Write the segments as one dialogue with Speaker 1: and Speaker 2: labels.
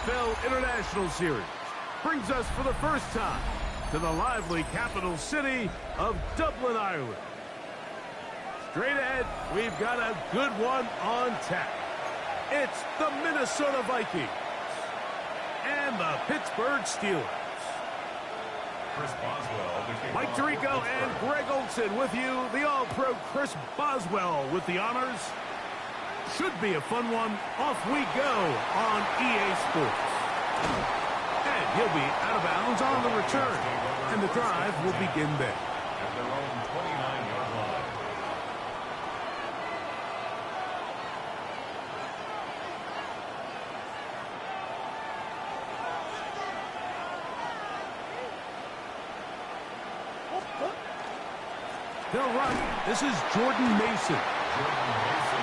Speaker 1: NFL International Series brings us for the first time to the lively capital city of Dublin, Ireland. Straight ahead, we've got a good one on tap. It's the Minnesota Vikings and the Pittsburgh Steelers.
Speaker 2: Chris Boswell,
Speaker 1: Mike Tirico and Greg Olson with you. The All-Pro Chris Boswell with the honors. Should be a fun one. Off we go on EA Sports. And he'll be out of bounds on the return. And the drive will begin there.
Speaker 2: At their own 29-yard line.
Speaker 1: They'll run. This is Jordan Mason.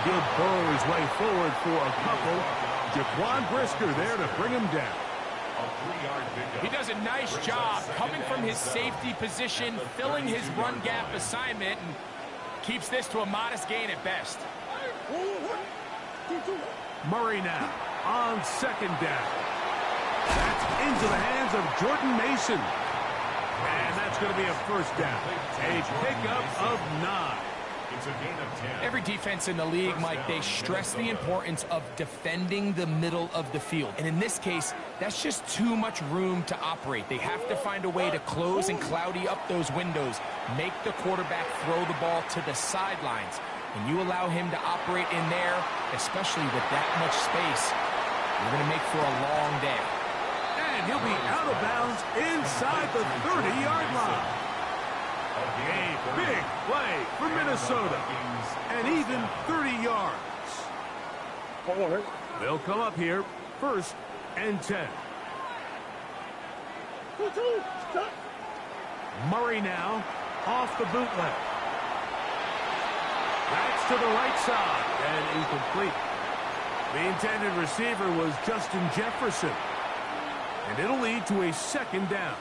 Speaker 1: He'll burrow his way forward for a couple. Jaquan Brisker there to bring him down.
Speaker 3: He does a nice job coming from his safety position, filling his run gap assignment, and keeps this to a modest gain at best.
Speaker 1: Murray now on second down. That's into the hands of Jordan Mason. And that's going to be a first down. A pickup of 9.
Speaker 2: It's a gain of 10.
Speaker 3: Every defense in the league, Mike, they stress the importance of defending the middle of the field. And in this case, that's just too much room to operate. They have to find a way to close and cloudy up those windows, make the quarterback throw the ball to the sidelines. When you allow him to operate in there, especially with that much space, you're going to make for a long day.
Speaker 1: And he'll be out of bounds inside the 30-yard line. A big play for Minnesota. And even 30 yards. They'll come up here, 1st and 10. Murray now off the bootleg. That's to the right side and incomplete. The intended receiver was Justin Jefferson. And it'll lead to a 2nd down.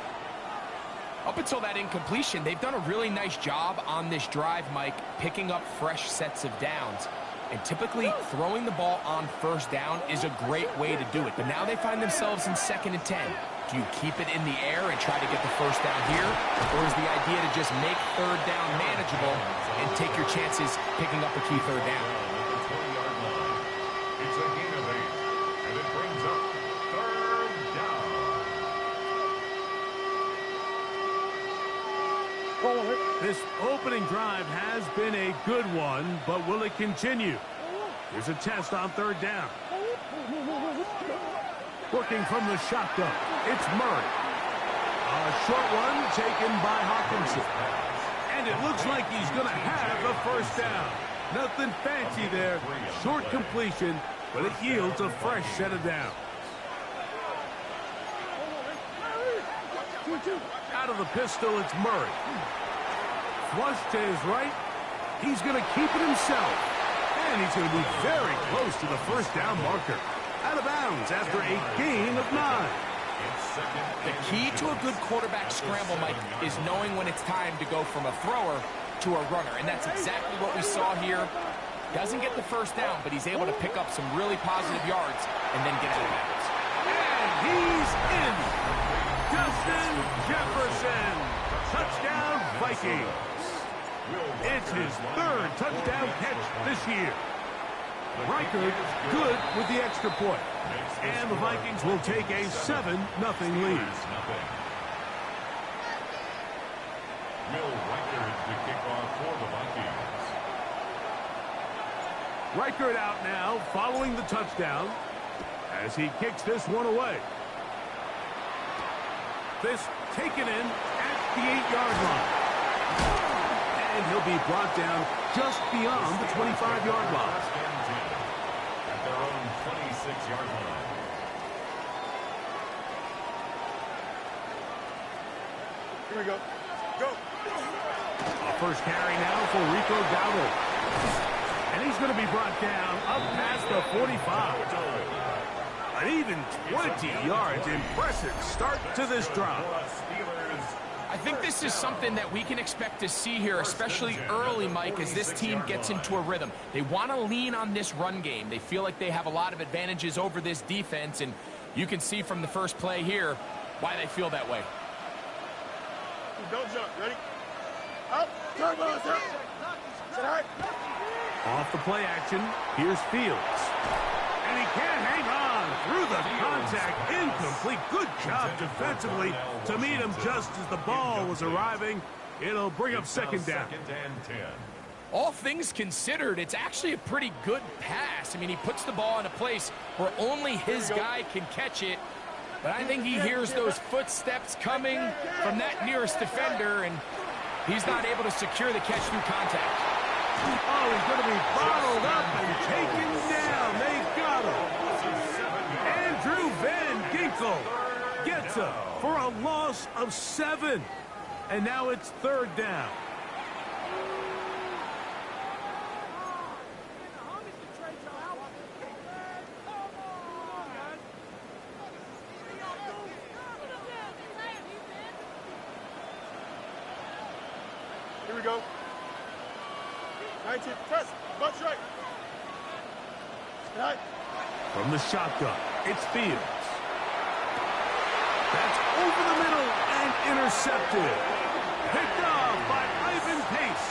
Speaker 3: Up until that incompletion, they've done a really nice job on this drive, Mike, picking up fresh sets of downs. And typically, throwing the ball on 1st down is a great way to do it. But now they find themselves in 2nd and 10. Do you keep it in the air and try to get the 1st down here? Or is the idea to just make 3rd down manageable and take your chances picking up a key 3rd down?
Speaker 2: It's a gain of 8. And it brings up 3rd down.
Speaker 1: This opening drive has been a good one, but will it continue? Here's a test on 3rd down. Working from the shotgun, it's Murray. A short one taken by Hawkinson. And it looks like he's going to have the 1st down. Nothing fancy there. Short completion, but it yields a fresh set of downs. Out of the pistol, it's Murray. Flush to his right. He's going to keep it himself. And he's going to be very close to the 1st down marker. Out of bounds after a gain of 9.
Speaker 3: The key to a good quarterback scramble, Mike, is knowing when it's time to go from a thrower to a runner. And that's exactly what we saw here. Doesn't get the 1st down, but he's able to pick up some really positive yards and then get out of bounds.
Speaker 1: And he's in. Justin Jefferson. Touchdown, Vikings. It's his 3rd touchdown catch this year. Reichard good with the extra point. And the Vikings will take a 7-0 lead.
Speaker 2: Will Reichard the kickoff for the Vikings.
Speaker 1: Reichard out now following the touchdown as he kicks this one away. This taken in at the 8-yard line. And he'll be brought down just beyond the 25-yard line.
Speaker 2: At their own 26-yard line.
Speaker 4: Here we go. Go.
Speaker 1: A first carry now for Rico Dowdle. And he's going to be brought down up past the 45. An even 20 yards. Impressive start to this drive.
Speaker 3: I think this is something that we can expect to see here, especially early, Mike, as this team gets into a rhythm. They want to lean on this run game. They feel like they have a lot of advantages over this defense, and You can see from the first play here why they feel that way.
Speaker 4: Don't jump. Ready? Up. Turn, turn. Sit high.
Speaker 1: Off the play action, here's Fields. And he can't hang on through the contact. Incomplete. Good job defensively to meet him just as the ball was arriving. It'll bring up second down.
Speaker 3: All things considered, it's actually a pretty good pass. I mean, he puts the ball in a place where only his guy can catch it. But I think he hears those footsteps coming from that nearest defender, and he's not able to secure the catch through contact.
Speaker 1: Oh, he's going to be bottled up and taken down. They got him. Andrew Van Ginkel gets him for a loss of 7. And now it's third down.
Speaker 4: Here we go. 19, press, butt strike. Right.
Speaker 1: From the shotgun, it's Fields. That's over the middle and intercepted. Picked off by Ivan Pace.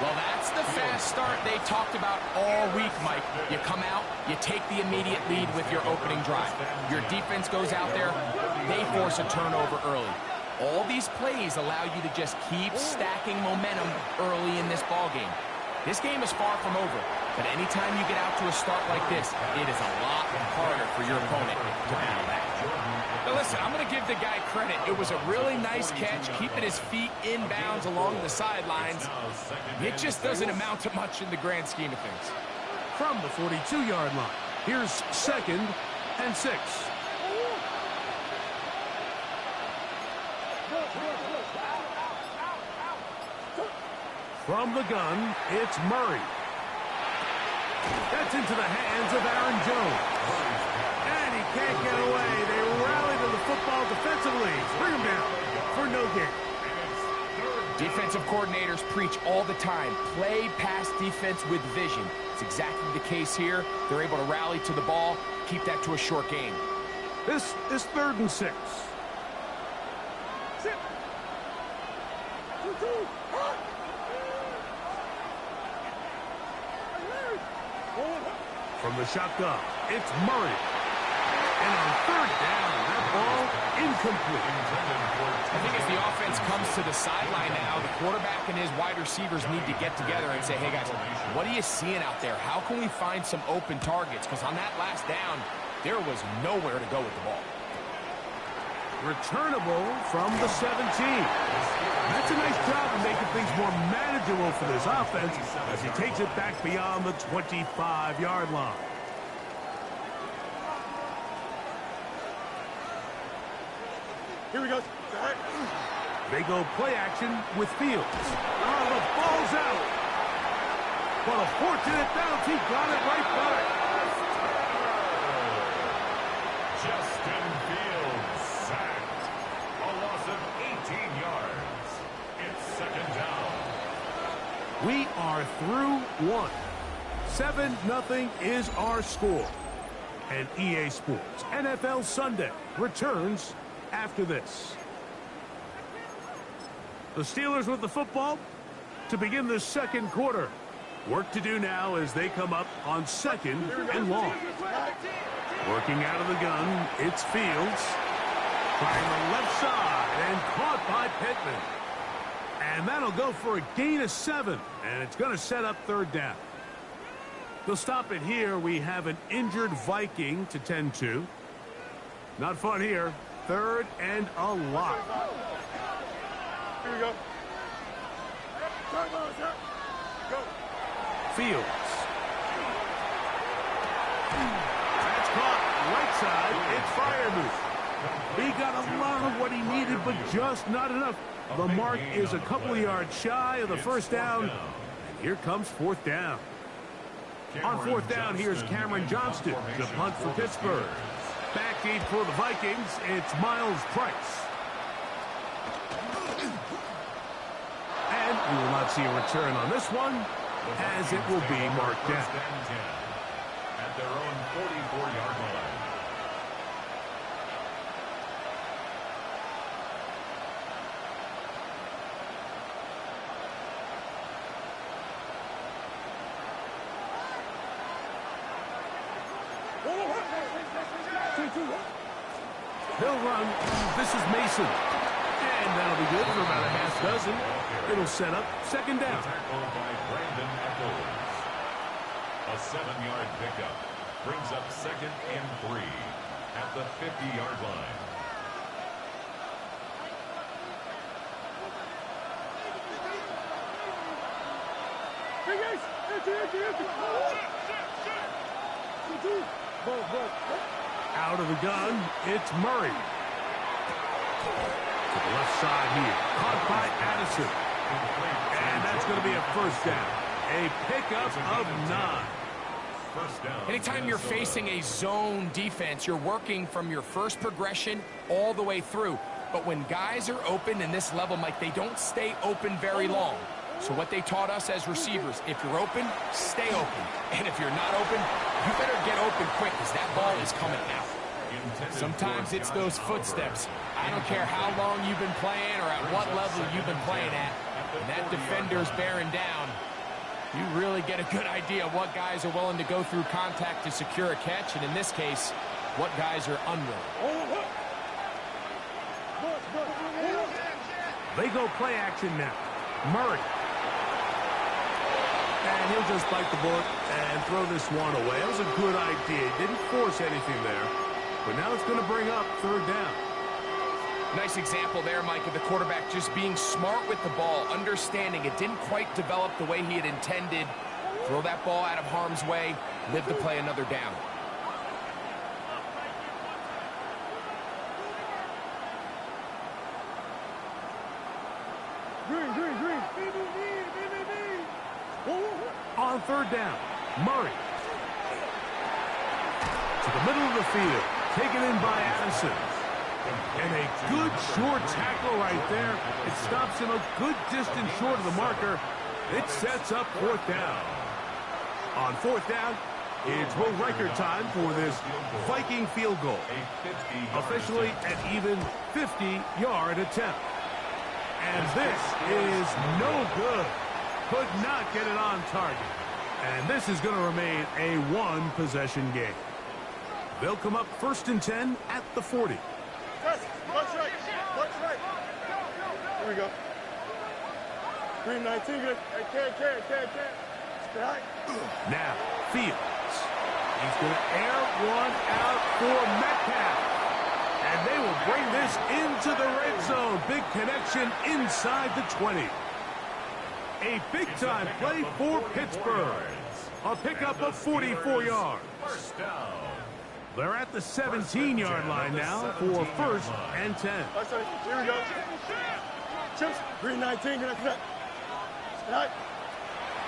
Speaker 3: Well, that's the fast start they talked about all week, Mike. You come out, you take the immediate lead with your opening drive. Your defense goes out there, they force a turnover early. All these plays allow you to just keep stacking momentum early in this ballgame. This game is far from over, but anytime you get out to a start like this, it is a lot harder for your opponent to battle back. Now listen, I'm going to give the guy credit. It was a really nice catch, keeping his feet inbounds along the sidelines. It just doesn't amount to much in the grand scheme of things.
Speaker 1: From the 42-yard line, here's second and 6. From the gun, it's Murray. That's into the hands of Aaron Jones. And he can't get away. They rally to the football defensively. Bring him down for no gain.
Speaker 3: Defensive coordinators preach all the time. Play pass defense with vision. It's exactly the case here. They're able to rally to the ball, keep that to a short game.
Speaker 1: This is third and 6. From the shotgun, it's Murray. And on third down, that ball incomplete.
Speaker 3: I think as the offense comes to the sideline now, the quarterback and his wide receivers need to get together and say, hey guys, what are you seeing out there? How can we find some open targets? Because on that last down, there was nowhere to go with the ball.
Speaker 1: Returnable from the 17. That's a nice job of making things more manageable for this offense as he takes it back beyond the 25-yard line.
Speaker 4: Here we go.
Speaker 1: They go play action with Fields. Oh, the ball's out. But a fortunate bounce. He got it right back.
Speaker 2: Justin Fields sacked. A loss of 18 yards. It's second down.
Speaker 1: We are through 1. 7-0 is our score. And EA Sports NFL Sunday returns after this. The Steelers with the football to begin the second quarter. Work to do now as they come up on second and long. Working out of the gun, it's Fields. Trying the left side and caught by Pittman. And that'll go for a gain of 7. And it's going to set up third down. They'll stop it here. We have an injured Viking to tend to. Not fun here. Third and a lot.
Speaker 4: Here we go. Go.
Speaker 1: Fields. That's caught. Right side. It's Freiermuth. He got a lot of what he needed, but just not enough. The mark is a couple of yards shy of the first down. And here comes fourth down. On fourth down, here's Cameron Johnston to punt for Pittsburgh. Back deep for the Vikings, it's Miles Price. And we will not see a return on this one, as it will be marked down.
Speaker 2: At their own 44-yard line.
Speaker 1: He'll run. This is Mason. And that'll be good for about a half dozen. It'll set up second down.
Speaker 2: Tackle by Brandon Echols. A 7-yard pickup brings up 2nd and 3 at the 50-yard line.
Speaker 1: Out of the gun, it's Murray. To the left side here. Caught by Addison. And that's going to be a first down. A pickup of 9.
Speaker 2: First down.
Speaker 3: Anytime you're facing a zone defense, you're working from your first progression all the way through. But when guys are open in this level, Mike, they don't stay open very long. So what they taught us as receivers, if you're open, stay open. And if you're not open, you better get open quick because that ball is coming out. Sometimes it's those footsteps. I don't care how long you've been playing or at what level you've been playing at. When that defender's bearing down, you really get a good idea of what guys are willing to go through contact to secure a catch, and in this case, what guys are unwilling.
Speaker 1: They go play action now. Murray. And he'll just bite the bullet and throw this one away. That was a good idea. He didn't force anything there. But now it's going to bring up third down.
Speaker 3: Nice example there, Mike, of the quarterback just being smart with the ball, understanding it didn't quite develop the way he had intended. Throw that ball out of harm's way, live to play another down.
Speaker 1: On third down, Murray. To the middle of the field, taken in by Addison. And a good short tackle right there. It stops him a good distance short of the marker. It sets up fourth down. On fourth down, it's Will Riker time for this Viking field goal. Officially an even 50-yard attempt. And this is no good. Could not get it on target. And this is going to remain a one-possession game. They'll come up 1st and 10 at the 40.
Speaker 4: Test. Watch right. Watch right. Here we go. 319. Good. Can't. Right.
Speaker 1: Now, Fields. He's going to air one out for Metcalf. And they will bring this into the red zone. Big connection inside the 20. A big-time play for Pittsburgh. A pickup of 44 yards.
Speaker 2: First down.
Speaker 1: They're at the 17-yard line now for 1st and 10.
Speaker 4: Here we go. Chips. 319. Good. Right.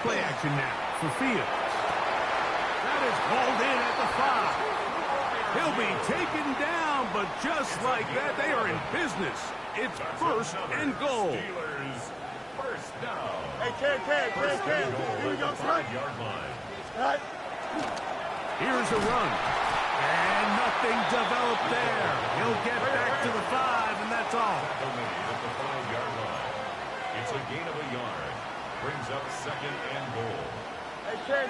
Speaker 1: Play action now for Fields. That is hauled in at the 5. He'll be taken down, but just like that, they are in business. It's 1st and goal.
Speaker 2: First down.
Speaker 4: Hey, can. Here we go. Right.
Speaker 2: Yard line.
Speaker 4: Right.
Speaker 1: Here's a run. And nothing developed there. He'll get back to the 5, and that's all.
Speaker 2: At the 5-yard line. It's a gain of a yard. Brings up 2nd and goal.
Speaker 4: Hey, can.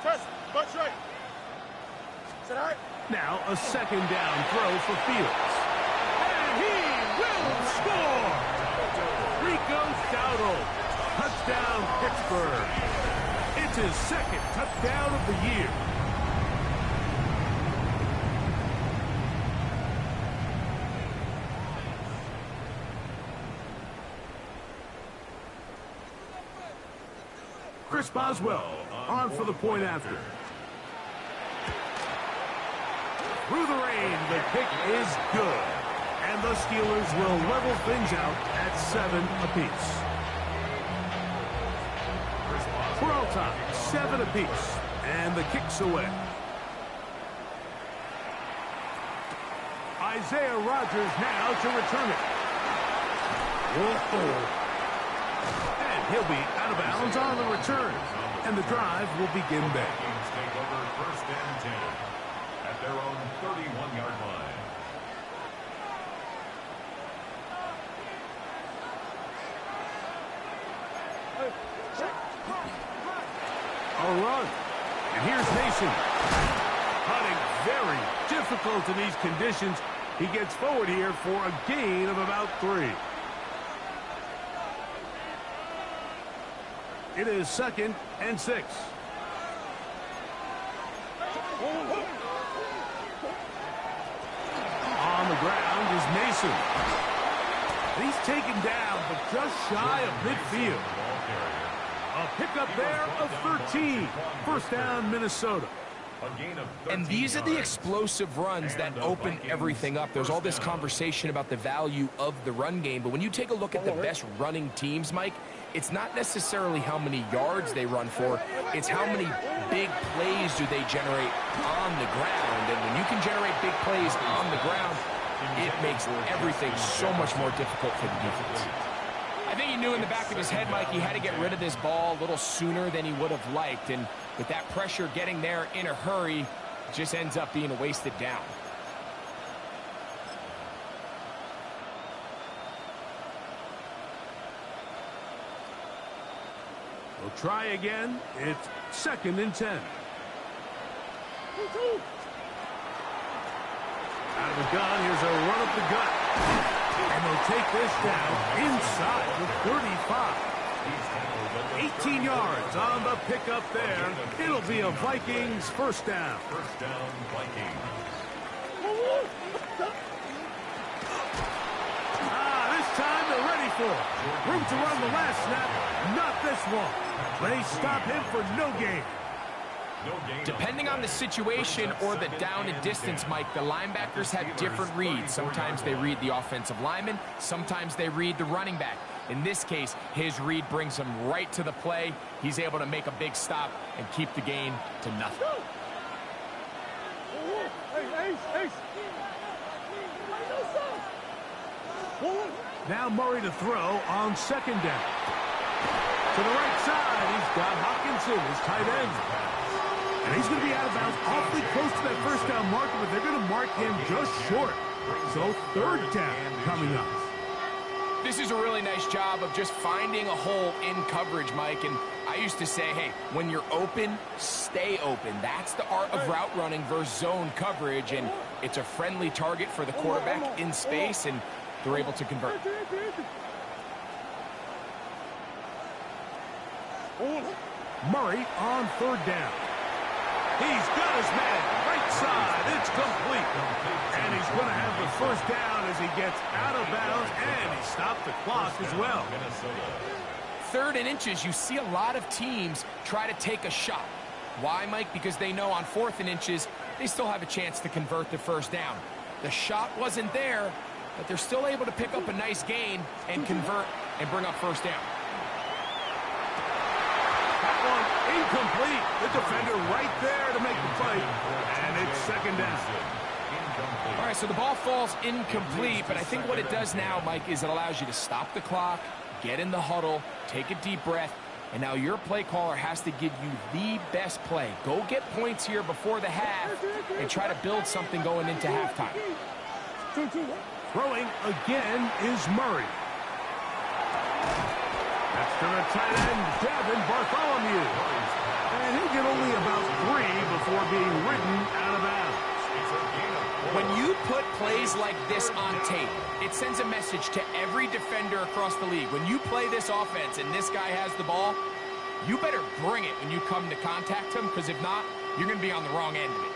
Speaker 4: Test. Watch right. Sit right.
Speaker 1: Now a 2nd down throw for Fields. And he will score! Rico Dowdle. Touchdown, Pittsburgh. It's his 2nd touchdown of the year. Chris Boswell on for the point after. Through the rain, the kick is good. And the Steelers will level things out at 7 apiece. For all time, 7 apiece. And the kick's away. Isaiah Rodgers now to return it. And he'll be out of bounds on the return. And the drive will begin back.
Speaker 2: Vikings take over 1st and 10 at their own 31-yard line.
Speaker 1: A run. And here's Mason. Cutting very difficult in these conditions. He gets forward here for a gain of about 3. It is 2nd and 6. On the ground is Mason. And he's taken down, but just shy of midfield. A pickup there of 13. First down, Minnesota.
Speaker 3: And these are the explosive runs that open everything up. There's all this conversation about the value of the run game, but when you take a look at the best running teams, Mike, it's not necessarily how many yards they run for, it's how many big plays do they generate on the ground. And when you can generate big plays on the ground, it makes everything so much more difficult for the defense. I think he knew in the back of his head, Mike, he had to get rid of this ball a little sooner than he would have liked. And with that pressure getting there in a hurry, it just ends up being a wasted down.
Speaker 1: We'll try again. It's 2nd and 10. Out of the gun, here's a run up the gut. And they'll take this down inside the 35. 18 yards on the pickup there. It'll be a Vikings first down.
Speaker 2: First down, Vikings.
Speaker 1: This time they're ready for it. Room to run the last snap. Not this one. They stop him for no gain.
Speaker 3: Depending on the situation or the down and distance, Mike, the linebackers have different reads. Sometimes they read the offensive lineman. Sometimes they read the running back. In this case, his read brings him right to the play. He's able to make a big stop and keep the gain to nothing.
Speaker 1: Now Murray to throw on 2nd down. To the right side, he's got Hockenson, his tight end. And he's going to be out of bounds awfully close to that first down marker, but they're going to mark him just short. So 3rd down coming up.
Speaker 3: This is a really nice job of just finding a hole in coverage, Mike. And I used to say, hey, when you're open, stay open. That's the art of route running versus zone coverage. And it's a friendly target for the quarterback in space, and they're able to convert.
Speaker 1: Murray on 3rd down. He's got his man right side. It's complete. And he's going to have the first down as he gets out of bounds, and he stopped the clock as well.
Speaker 3: 3rd and inches, you see a lot of teams try to take a shot. Why, Mike? Because they know on 4th and inches, they still have a chance to convert the first down. The shot wasn't there, but they're still able to pick up a nice gain and convert and bring up first down.
Speaker 1: That one incomplete. The defender right there to make the play. And it's 2nd down.
Speaker 3: All right, so the ball falls incomplete, but I think what it does now, Mike, is it allows you to stop the clock, get in the huddle, take a deep breath, and now your play caller has to give you the best play. Go get points here before the half and try to build something going into halftime.
Speaker 1: Throwing again is Murray. That's to the tight end, Devin Bartholomew. And he'll get only about 3 before being ridden out of bounds.
Speaker 3: When you put plays like this on tape, it sends a message to every defender across the league. When you play this offense and this guy has the ball, you better bring it when you come to contact him, because if not, you're going to be on the wrong end of it.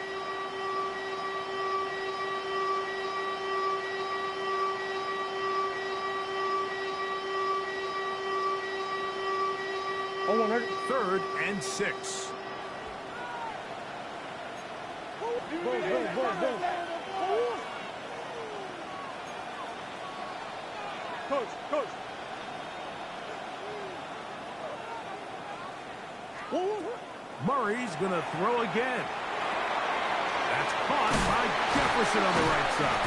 Speaker 1: Oh, 3rd and 6. Coach. Murray's going to throw again. That's caught by Jefferson on the right side.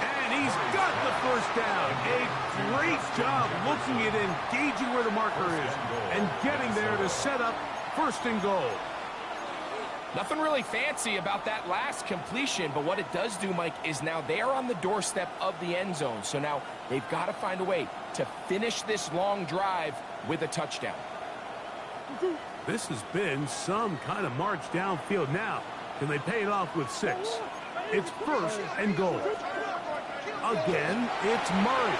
Speaker 1: And he's got the first down. A great job looking at engaging where the marker is and getting there to set up 1st and goal.
Speaker 3: Nothing really fancy about that last completion, but what it does do, Mike, is now they are on the doorstep of the end zone. So now they've got to find a way to finish this long drive with a touchdown.
Speaker 1: This has been some kind of march downfield now. Can they pay it off with 6? It's first and goal. Again, it's Murray.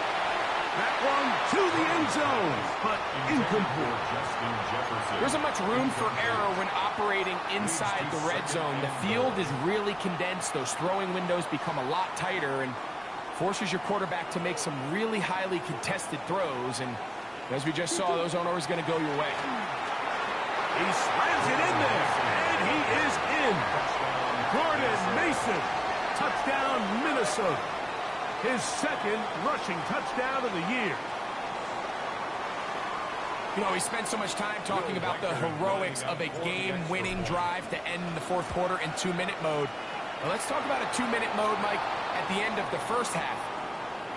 Speaker 1: That one to the end zone, but incomplete.
Speaker 3: There isn't much room for error when operating inside the red zone. The field is really condensed. Those throwing windows become a lot tighter and forces your quarterback to make some really highly contested throws. And as we just saw, those aren't always going to go your way.
Speaker 1: He slams it in there, and he is in. Jordan Mason, touchdown Minnesota. His second rushing touchdown of the year.
Speaker 3: You know, we spent so much time talking about the heroics of a game-winning drive to end the fourth quarter in 2-minute mode. Well, let's talk about a 2-minute mode, Mike, at the end of the first half.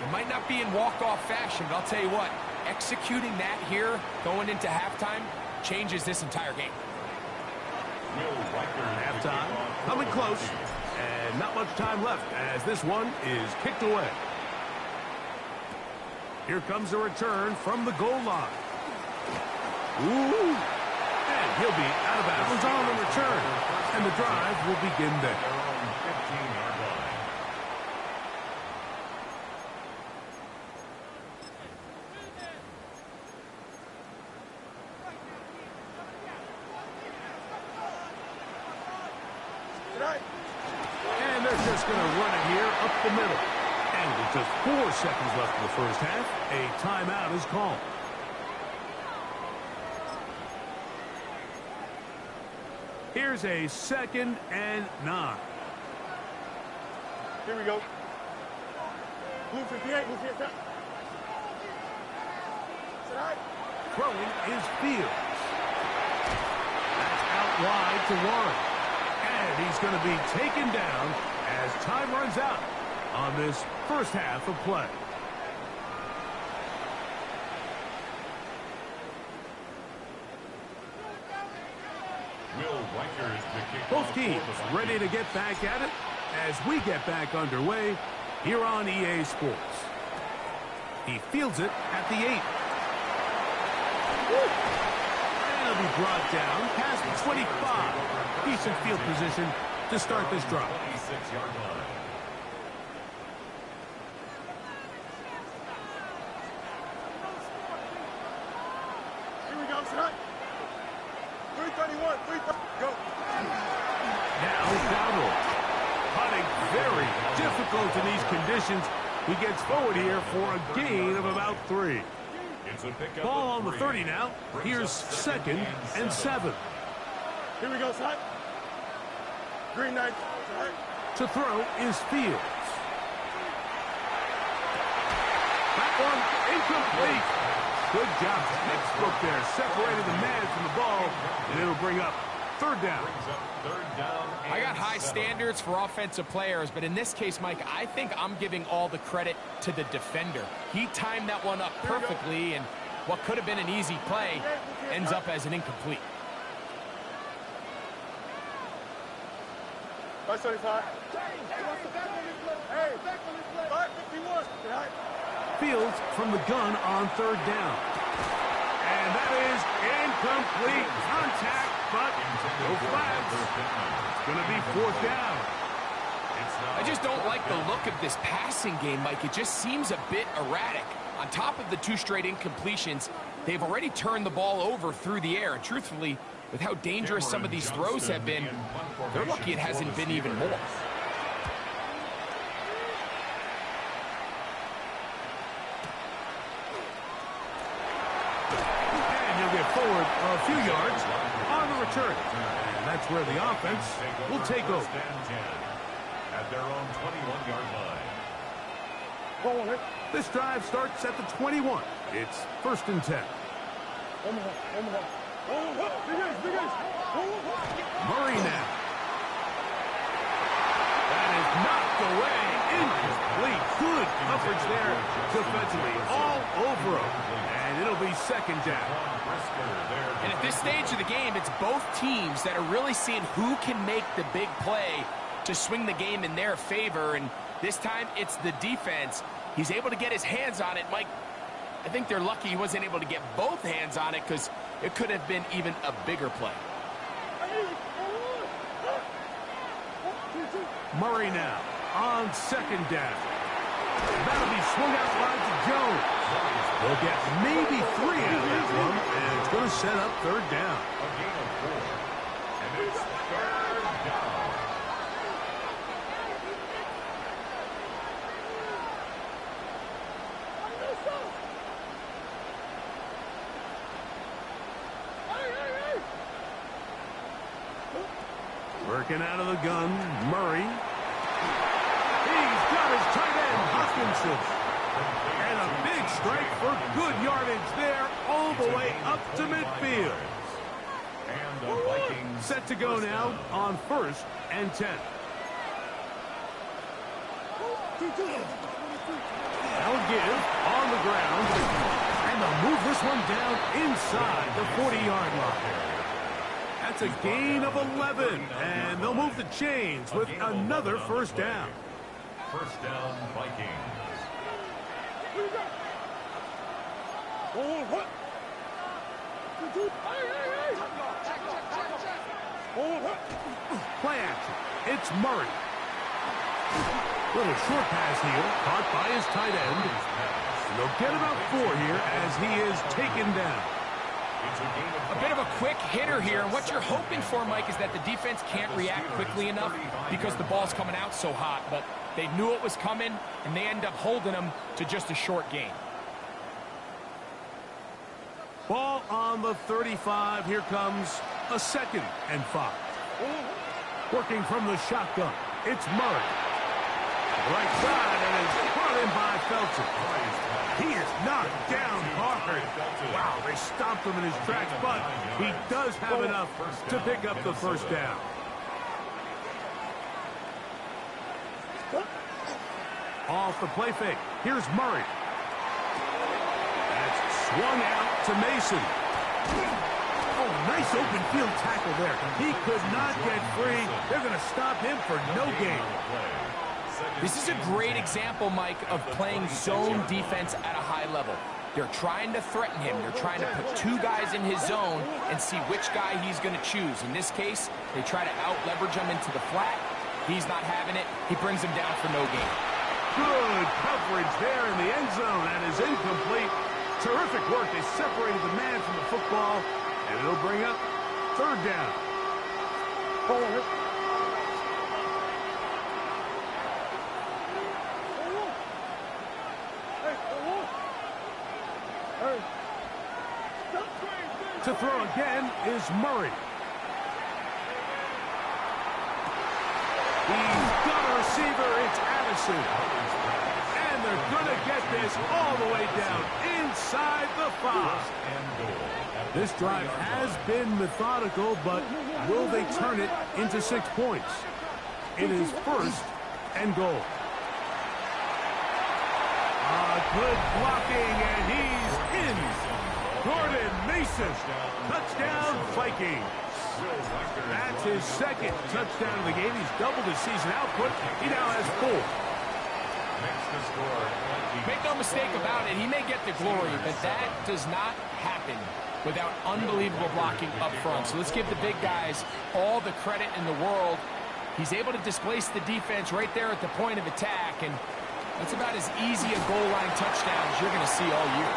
Speaker 3: It might not be in walk-off fashion, but I'll tell you what, executing that here going into halftime changes this entire game.
Speaker 1: Halftime, coming close, and not much time left as this one is kicked away. Here comes a return from the goal line. Ooh! And he'll be out of bounds on the return, and the drive will begin there. And they're just going to run it here up the middle. And with just 4 seconds left in the first half, a timeout is called. Here's a 2nd and 9.
Speaker 4: Here we go. Blue 58, blue 58.
Speaker 1: Throwing is Fields. That's out wide to Warren. And he's going to be taken down as time runs out on this first half of play. Both teams ready to get back at it as we get back underway here on EA Sports. He fields it at the 8. And he'll be brought down past the 25. Decent field position to start this drive.
Speaker 2: 26-yard line.
Speaker 4: Here we go, tonight. 331, 330, go.
Speaker 1: Now Donald. Putting very difficult in these conditions. He gets forward here for a gain of about 3. Ball on the 30 now. Here's 2nd and 7.
Speaker 4: Here we go, tonight. Green Knight.
Speaker 1: To throw is Fields. That one incomplete. Good job. Textbook there. Separated the man from the ball, and it'll bring up 3rd down.
Speaker 3: I got high standards for offensive players, but in this case, Mike, I think I'm giving all the credit to the defender. He timed that one up perfectly, and what could have been an easy play ends up as an incomplete.
Speaker 4: 575. Hey, 551.
Speaker 1: Fields from the gun on 3rd down. And that is incomplete. Contact, but no flags. It's going to be 4th down.
Speaker 3: I just don't like the look of this passing game, Mike. It just seems a bit erratic. On top of the 2 straight incompletions, they've already turned the ball over through the air. And truthfully, with how dangerous some of these throws have been, they're lucky it hasn't been even more.
Speaker 1: And he'll get forward a few yards on the return. And that's where the offense will take over.
Speaker 2: At their own 21-yard line.
Speaker 1: This drive starts at the 21. It's 1st and 10. Murray now. That is knocked away. Incomplete. Good coverage there defensively. All over him. And it'll be 2nd down.
Speaker 3: And at this stage of the game, it's both teams that are really seeing who can make the big play to swing the game in their favor. And this time, it's the defense. He's able to get his hands on it. Mike, I think they're lucky he wasn't able to get both hands on it because it could have been even a bigger play.
Speaker 1: Murray now on second down. That'll be swung out wide to Jones. They'll get maybe 3 out of that one, and it's going to set up third down.
Speaker 2: A gain of 4. And it's third down.
Speaker 1: Working out of the gun, Murray. He's got his tight end, Hopkinson. And a big strike for good yardage there all the way up to midfield.
Speaker 2: And the Vikings
Speaker 1: Set to go now on 1st and 10. They'll give on the ground. And they'll move this one down inside the 40-yard line. That's a gain of 11, and they'll move the chains with another first down.
Speaker 2: First down, Vikings.
Speaker 1: Play action. It's Murray. Little short pass here, caught by his tight end. And they'll get about 4 here as he is taken down.
Speaker 3: A bit of a quick hitter here, and what you're hoping for, Mike, is that the defense can't react quickly enough because the ball's coming out so hot, but they knew it was coming, and they end up holding them to just a short gain.
Speaker 1: Ball on the 35. Here comes a 2nd and 5. Working from the shotgun, it's Murray. Right side, and is brought in by Felton. He is knocked down hard. Wow, they stopped him in his tracks, but he does have enough to pick up the first down. Off the play fake. Here's Murray. That's swung out to Mason. Oh, nice open field tackle there. He could not get free. They're going to stop him for no gain.
Speaker 3: This is a great example, Mike, of playing zone defense at a high level. They're trying to threaten him. They're trying to put 2 guys in his zone and see which guy he's going to choose. In this case, they try to out-leverage him into the flat. He's not having it. He brings him down for no gain.
Speaker 1: Good coverage there in the end zone. That is incomplete. Terrific work. They separated the man from the football, and it'll bring up third down. To throw again is Murray. He's got a receiver. It's Addison. And they're going to get this all the way down inside the 5. This drive has been methodical, but will they turn it into 6 points? It is 1st and goal. Good blocking, and he's in. Jordan Mason, touchdown Vikings. That's his 2nd touchdown of the game. He's doubled his season output. He now has 4.
Speaker 3: Make no mistake about it, he may get the glory, but that does not happen without unbelievable blocking up front. So let's give the big guys all the credit in the world. He's able to displace the defense right there at the point of attack, and that's about as easy a goal line touchdown as you're going to see all year.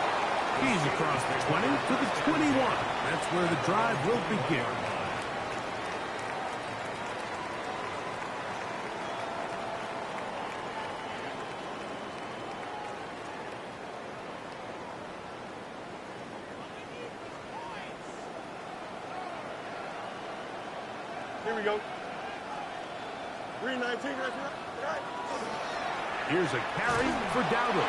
Speaker 1: He's across the 20 to the 21. That's where the drive will begin.
Speaker 4: Here we go. 319.
Speaker 1: Here's a carry for Dowdle.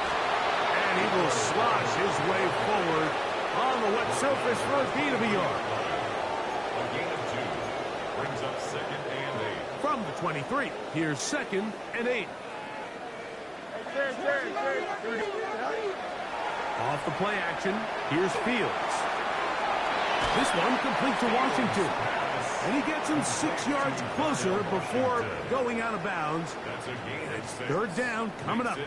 Speaker 1: And he will slosh his way forward on the wet surface for a gain of a yard.
Speaker 2: A gain of 2 brings up 2nd and 8.
Speaker 1: From the 23, here's 2nd and 8. Off the play action, here's Fields. This one complete to Washington. And he gets him 6 yards closer before going out of bounds. It's third down coming up.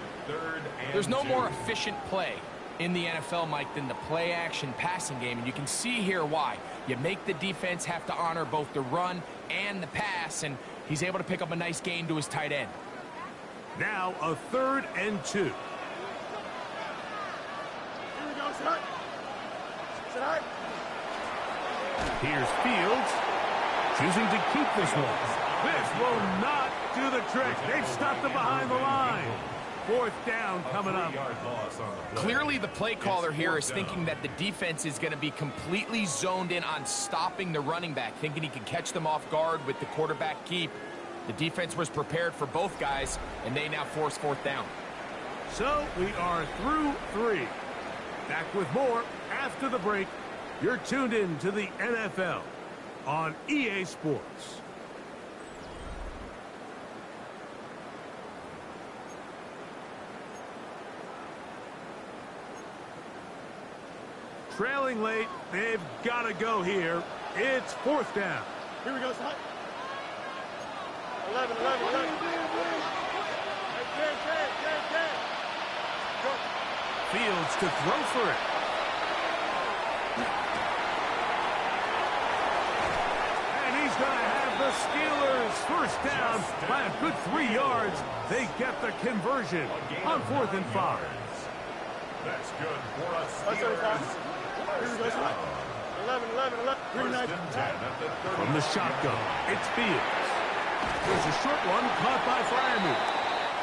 Speaker 3: There's no more efficient play in the NFL, Mike, than the play-action passing game, and you can see here why. You make the defense have to honor both the run and the pass, and he's able to pick up a nice gain to his tight end.
Speaker 1: Now a 3rd and 2.
Speaker 4: Here we go, set. Set.
Speaker 1: Here's Fields, choosing to keep this one. This will not do the trick. They've stopped him behind the line. 4th down coming up.
Speaker 3: Clearly the play caller here is thinking that the defense is going to be completely zoned in on stopping the running back, thinking he can catch them off guard with the quarterback keep. The defense was prepared for both guys, and they now force 4th down.
Speaker 1: So we are through 3. Back with more after the break. You're tuned in to the NFL on EA Sports. Trailing late, they've got to go here. It's 4th down.
Speaker 4: Here we go, set. 11. 10. Go.
Speaker 1: Fields to throw for it. And he's going to have the Steelers 1st down by a good 3 yards. They get the conversion on 4th and 5.
Speaker 2: That's good for us.
Speaker 4: Here we go, set. 11.
Speaker 2: First and 10 at the 30.
Speaker 1: From the shotgun, it's Fields. There's a short one caught by Freiermuth.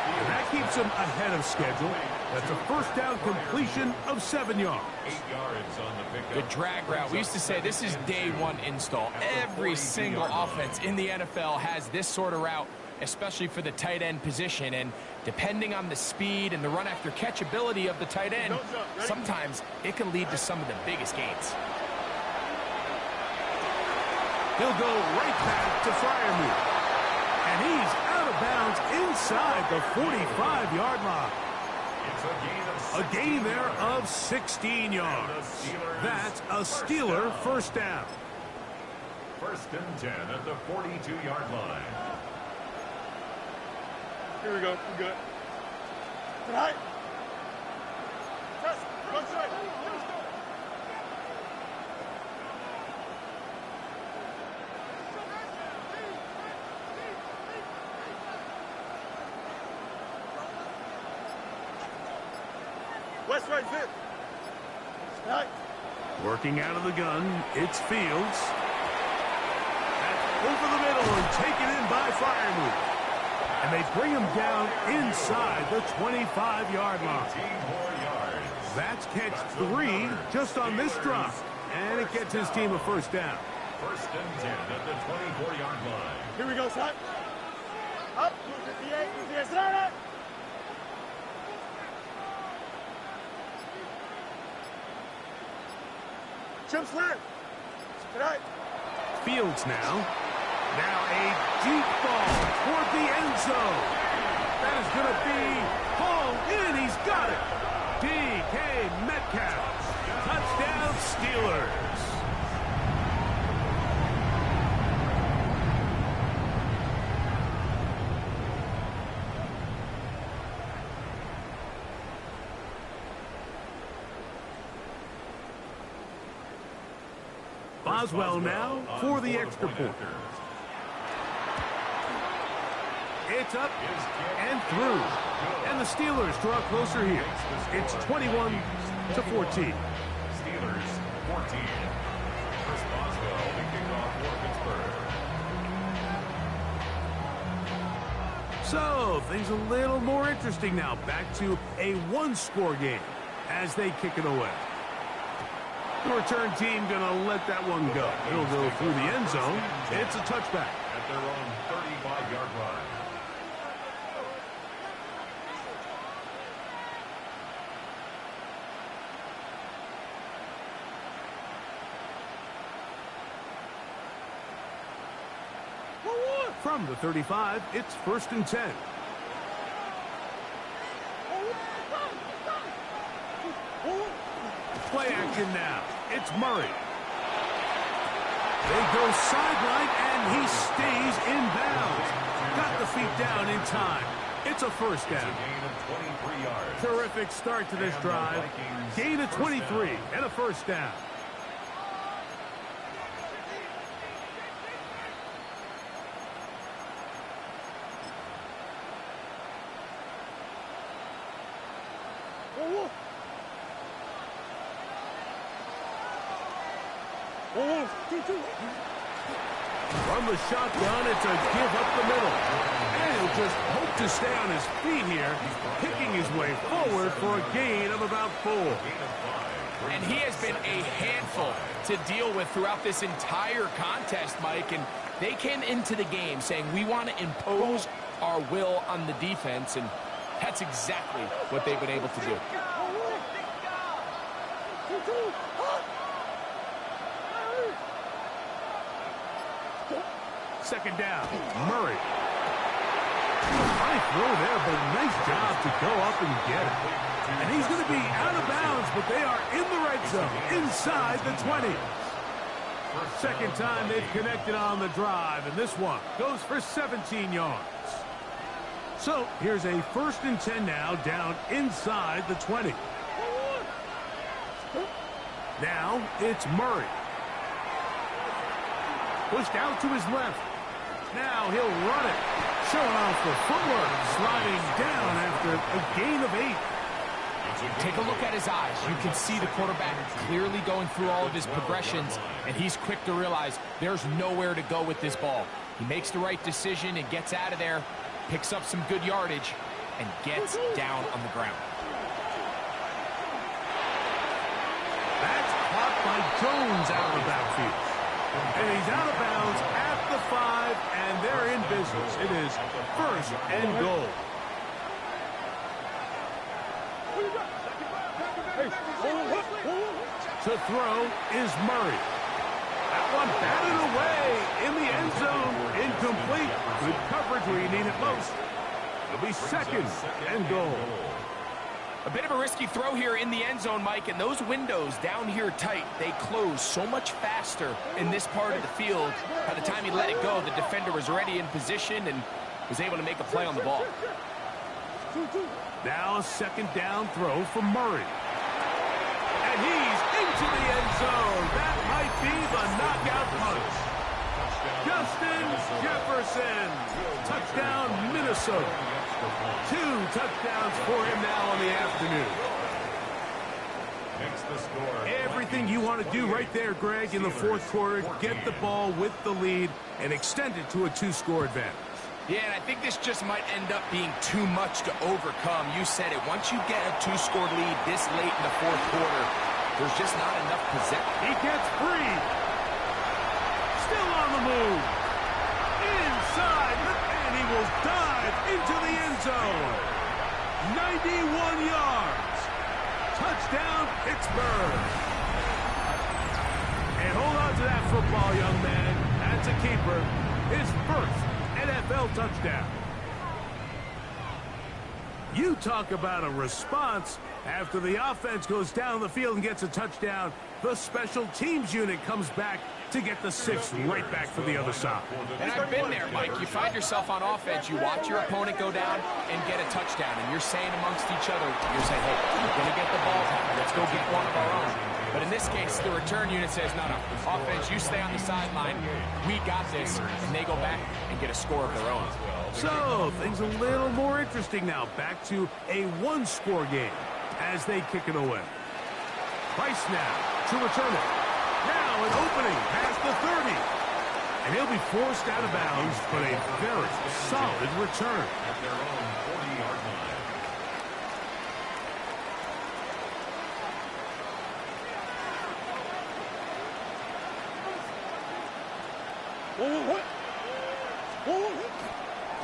Speaker 1: And that keeps him ahead of schedule. That's a 1st down completion of 7 yards.
Speaker 2: 8 yards on the pickup.
Speaker 3: Good drag route. We used to say this is day 1 install. Every single offense in the NFL has this sort of route, especially for the tight end position. And depending on the speed and the run after catch ability of the tight end, sometimes it can lead to some of the biggest gains.
Speaker 1: He'll go right back to Freiermuth. And he's out of bounds inside the 45-yard line.
Speaker 2: It's
Speaker 1: A gain there of 16 yards. That's a Steeler 1st down.
Speaker 2: 1st and 10 at the 42-yard line.
Speaker 4: Here we go. We're good. Tonight. Press. Go straight. West right fit. Tonight.
Speaker 1: Working out of the gun, it's Fields. That's over the middle and taken in by Freiermuth. And they bring him down inside the 25-yard line.
Speaker 2: 18 more yards.
Speaker 1: That's catch 3 just on this drop. And it gets his team a 1st down.
Speaker 2: 1st and 10 at the 24-yard line.
Speaker 4: Here we go, son. Up. 58. Sit down. Chip slant. Tonight.
Speaker 1: Fields now. Now a deep ball toward the end zone. That is going to be hauled in. He's got it. DK Metcalf. Touchdown Steelers. Boswell now for the extra point. It's up and through. And the Steelers draw closer here. It's 21-14.
Speaker 2: Steelers 14. Chris Boswell, the kickoff for Pittsburgh.
Speaker 1: So things a little more interesting now. Back to a 1-score game as they kick it away. The return team going to let that one go. It'll go through the end zone. It's a touchback.
Speaker 2: At their own 35-yard line.
Speaker 1: From the 35, it's 1st and 10. Play action now. It's Murray. They go sideline, and he stays in bounds. Got the feet down in time. It's a 1st down.
Speaker 2: Gain of 23 yards.
Speaker 1: Terrific start to this drive. Gain of 23 and a 1st down. From the shotgun, it's a give up the middle. And he'll just hope to stay on his feet here, picking his way forward for a gain of about 4.
Speaker 3: And he has been a handful to deal with throughout this entire contest, Mike. And they came into the game saying, we want to impose our will on the defense. And that's exactly what they've been able to do.
Speaker 1: Second down, Murray. High throw there, but nice job to go up and get it. And he's going to be out of bounds, but they are in the red zone, inside the 20. Second time they've connected on the drive, and this one goes for 17 yards. So here's a 1st and 10 now, down inside the 20. Now it's Murray. Pushed out to his left. Now he'll run it. Showing off the footwork. Sliding down after a gain of 8.
Speaker 3: Take a look at his eyes. You can see the quarterback clearly going through all of his progressions, and he's quick to realize there's nowhere to go with this ball. He makes the right decision and gets out of there, picks up some good yardage, and gets down on the ground.
Speaker 1: That's caught by Jones out of the backfield. And he's out of bounds at the 5, and they're in business. It is 1st and goal. To throw is Murray. That one batted away in the end zone. Incomplete. Good coverage where you need it most. It'll be 2nd and goal.
Speaker 3: A bit of a risky throw here in the end zone, Mike, and those windows down here tight, they close so much faster in this part of the field. By the time he let it go, the defender was already in position and was able to make a play on the ball.
Speaker 1: Now a 2nd down throw for Murray. And he's into the end zone. That might be the knockout punch. Justin Jefferson. Touchdown, Minnesota. 2 touchdowns for him now on the afternoon. Everything you want to do right there, Greg, in the 4th quarter, get the ball with the lead and extend it to a 2-score advantage.
Speaker 3: Yeah, and I think this just might end up being too much to overcome. You said it. Once you get a 2-score lead this late in the 4th quarter, there's just not enough possession.
Speaker 1: He gets free. Still on the move. Inside, and he will dive into the end zone. 91 yards. Touchdown, Pittsburgh. And hold on to that football, young man. That's a keeper. His 1st NFL touchdown. You talk about a response. After the offense goes down the field and gets a touchdown, the special teams unit comes back to get the 6th right back for the other side.
Speaker 3: And I've been there, Mike. You find yourself on offense, you watch your opponent go down and get a touchdown, and you're saying amongst each other, you're saying, hey, we're going to get the ball back. Let's go get one of our own. But in this case, the return unit says, no, offense, you stay on the sideline. We got this. And they go back and get a score of their own.
Speaker 1: So, things a little more interesting now. Back to a 1-score game as they kick it away. Price now to return it. Now an opening past the 30. And he'll be forced out of bounds, but a very solid return.
Speaker 2: At their own 40-yard line.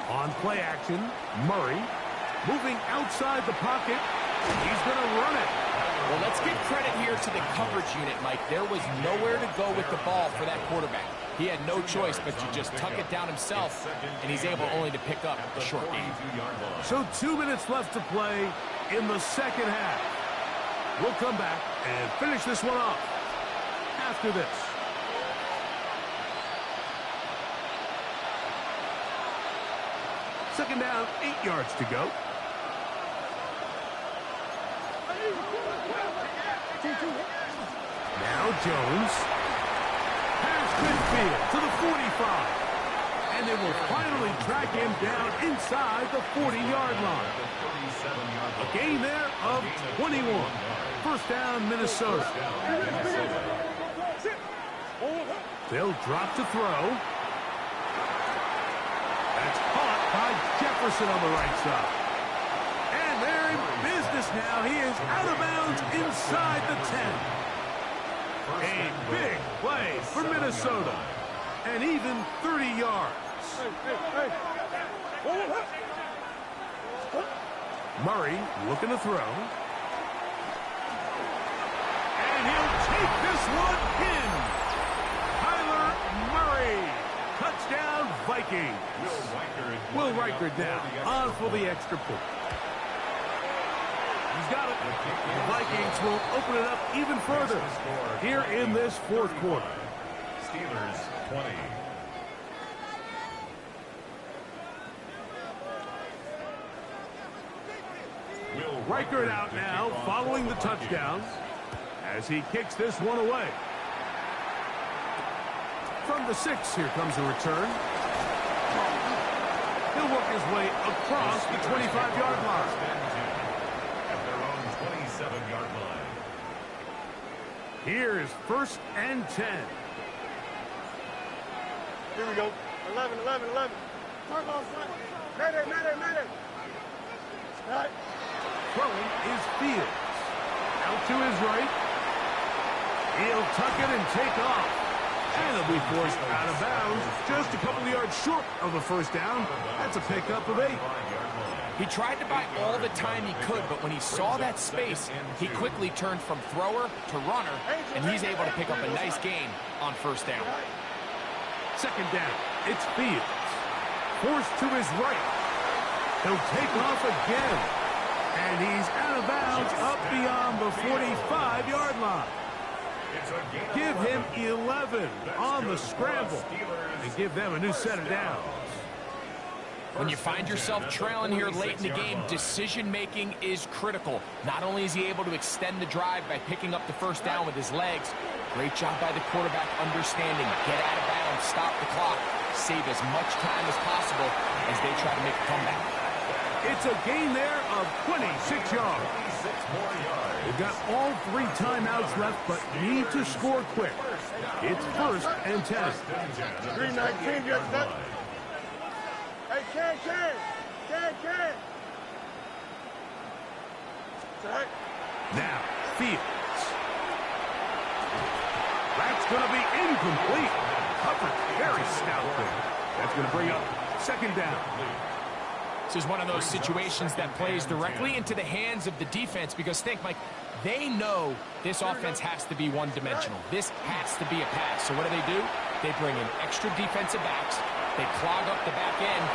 Speaker 1: On play action, Murray moving outside the pocket. He's going to run it.
Speaker 3: Well, let's give credit here to the coverage unit, Mike. There was nowhere to go with the ball for that quarterback. He had no choice but to just tuck it down himself, and he's able only to pick up a short gain.
Speaker 1: So 2 minutes left to play in the 2nd half. We'll come back and finish this one off after this. Second down, 8 yards to go. Now Jones. Past midfield to the 45. And they will finally track him down inside the 40-yard line. A gain there of 21. First down, Minnesota. They'll drop to throw. That's caught by Jefferson on the right side. And they're in business now. He is out of bounds inside the 10. A big play for Minnesota. And even 30 yards. Murray looking to throw. And he'll take this one in. Kyler Murray. Touchdown, Vikings. Will Riker down. On for the extra point. He's got it. The Vikings will open it up even further here in this fourth quarter.
Speaker 2: Steelers 20.
Speaker 1: Riker out now following the touchdown as he kicks this one away. From the 6, here comes a return. He'll work his way across the 25-yard line.
Speaker 2: At their own 27-yard line.
Speaker 1: Here's first and 10.
Speaker 4: Here we go. 11. Mayday. Right.
Speaker 1: Throwing is Fields. Out to his right. He'll tuck it and take off. And he'll be forced out of bounds. Just a couple of yards short of a first down. That's a pickup of 8.
Speaker 3: He tried to buy all the time he could, but when he saw that space, he quickly turned from thrower to runner, and he's able to pick up a nice gain on first down.
Speaker 1: Second down. It's Fields. Forced to his right. He'll take off again. And he's out of bounds up beyond the 45-yard line. Give him 11 on the scramble and give them a new set of downs.
Speaker 3: When you find yourself trailing here late in the game, decision-making is critical. Not only is he able to extend the drive by picking up the first down with his legs, great job by the quarterback understanding, get out of bounds, stop the clock, save as much time as possible as they try to make a comeback.
Speaker 1: It's a gain there of 26 yards. They've got all 3 timeouts left, but need to score quick. It's first and 10.
Speaker 4: 3:19, you that? Hey, Ken. Right.
Speaker 1: Now, Fields. That's going to be incomplete. Coverage very stout there. That's going to bring up second down.
Speaker 3: This is one of those situations that plays directly into the hands of the defense because think, Mike, they know this offense has to be one-dimensional. This has to be a pass. So what do? They bring in extra defensive backs. They clog up the back end.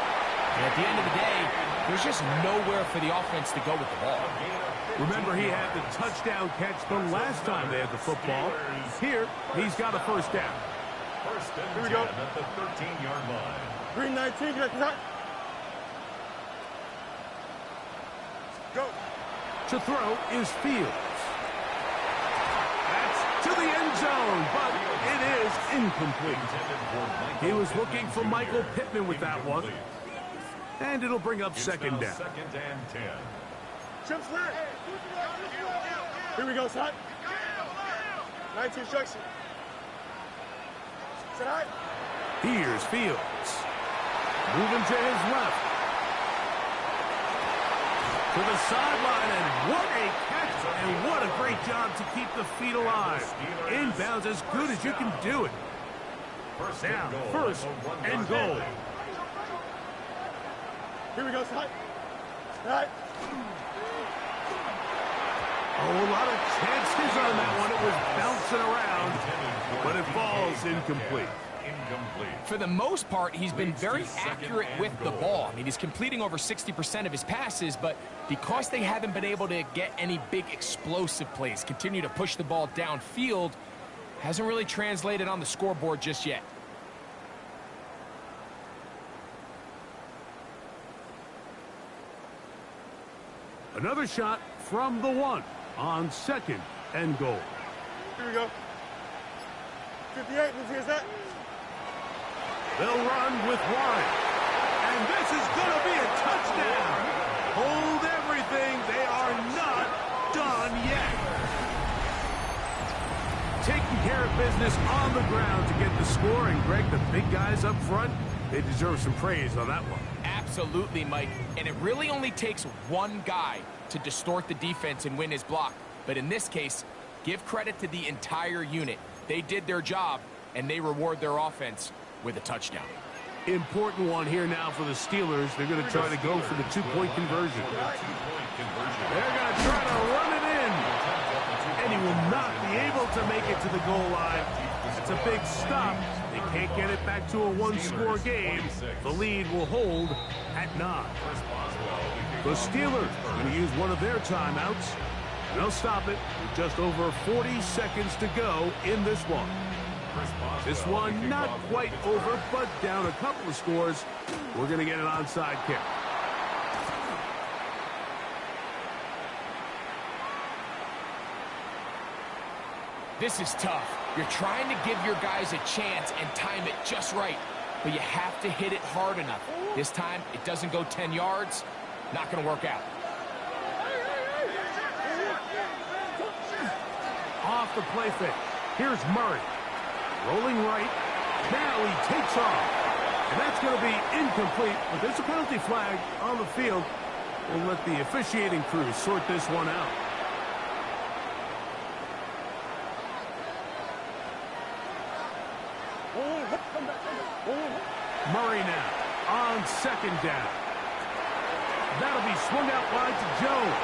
Speaker 3: And at the end of the day, there's just nowhere for the offense to go with the ball.
Speaker 1: Remember, he had the touchdown catch the last time they had the football. Here, he's got a first down.
Speaker 2: First and 10 at the 13-yard line.
Speaker 4: 3:19, you that? Go.
Speaker 1: To throw is Fields. That's to the end zone, but it is incomplete. He was looking for Michael Pittman with that one. And it'll bring up second down.
Speaker 2: Second and 10.
Speaker 4: Chip slide. Here we go, son. 19 instruction. Sit high.
Speaker 1: Here's Fields. Moving to his left. To the sideline, and what a catch, and what a great job to keep the feet alive. Inbounds as good as you can do it. Now, first and goal.
Speaker 4: Here we go, son. Right.
Speaker 1: Oh, a lot of chances on that one. It was bouncing around, but it falls incomplete.
Speaker 3: For the most part, he's been very accurate with the ball. I mean, he's completing over 60% of his passes, but because they haven't been able to get any big explosive plays, continue to push the ball downfield, hasn't really translated on the scoreboard just yet.
Speaker 1: Another shot from the 1 on second and goal.
Speaker 4: Here we go. 58, let's hear that.
Speaker 1: They'll run with one. And this is going to be a touchdown. Hold everything. They are not done yet. Taking care of business on the ground to get the score. And, Greg, the big guys up front, they deserve some praise on that one.
Speaker 3: Absolutely, Mike. And it really only takes one guy to distort the defense and win his block. But in this case, give credit to the entire unit. They did their job, and they reward their offense with a touchdown.
Speaker 1: Important one here now for the Steelers. They're going to try to go for the two-point conversion. They're going to try to run it in. And he will not be able to make it to the goal line. It's a big stop. They can't get it back to a one-score game. The lead will hold at 9. The Steelers are going to use one of their timeouts. They'll stop it with just over 40 seconds to go in this one. This one not quite over, but down a couple of scores. We're going to get an onside kick.
Speaker 3: This is tough. You're trying to give your guys a chance and time it just right, but you have to hit it hard enough. This time, it doesn't go 10 yards. Not going to work out.
Speaker 1: Off the play fake. Here's Murray. Rolling right. Now he takes off. And that's going to be incomplete, but there's a penalty flag on the field. We'll let the officiating crew sort this one out. Murray now on second down. That'll be swung out wide to Jones.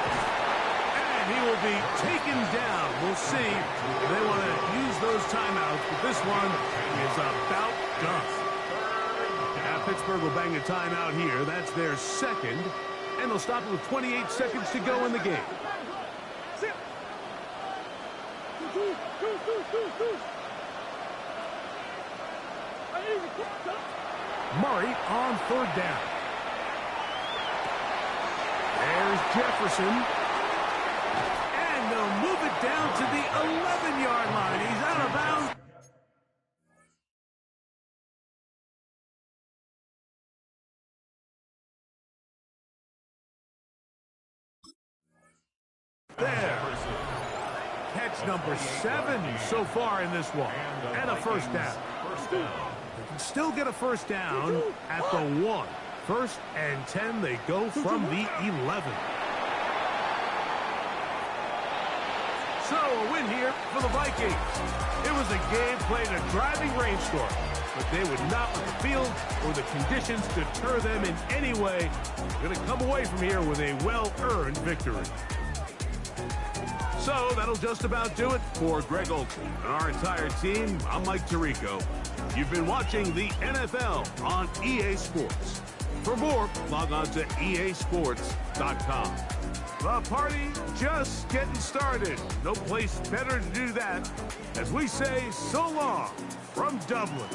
Speaker 1: And he will be taken down. We'll see. They want to use those timeouts, but this one is about done. Now Pittsburgh will bang a timeout here. That's their second. And they'll stop it with 28 seconds to go in the game. Murray on third down. There's Jefferson. And they'll move it down to the 11-yard line. He's out of bounds. There. Catch number 7 so far in this one. And a first down. They can still get a first down at the 1. First and 10, they go from the 11. So a win here for the Vikings. It was a game played in a driving rainstorm, but they would not let the field or the conditions deter them in any way. They're going to come away from here with a well-earned victory. So that'll just about do it for Greg Olsen and our entire team. I'm Mike Tirico. You've been watching the NFL on EA Sports. For more, log on to easports.com. The party just getting started. No place better to do that as we say so long from Dublin.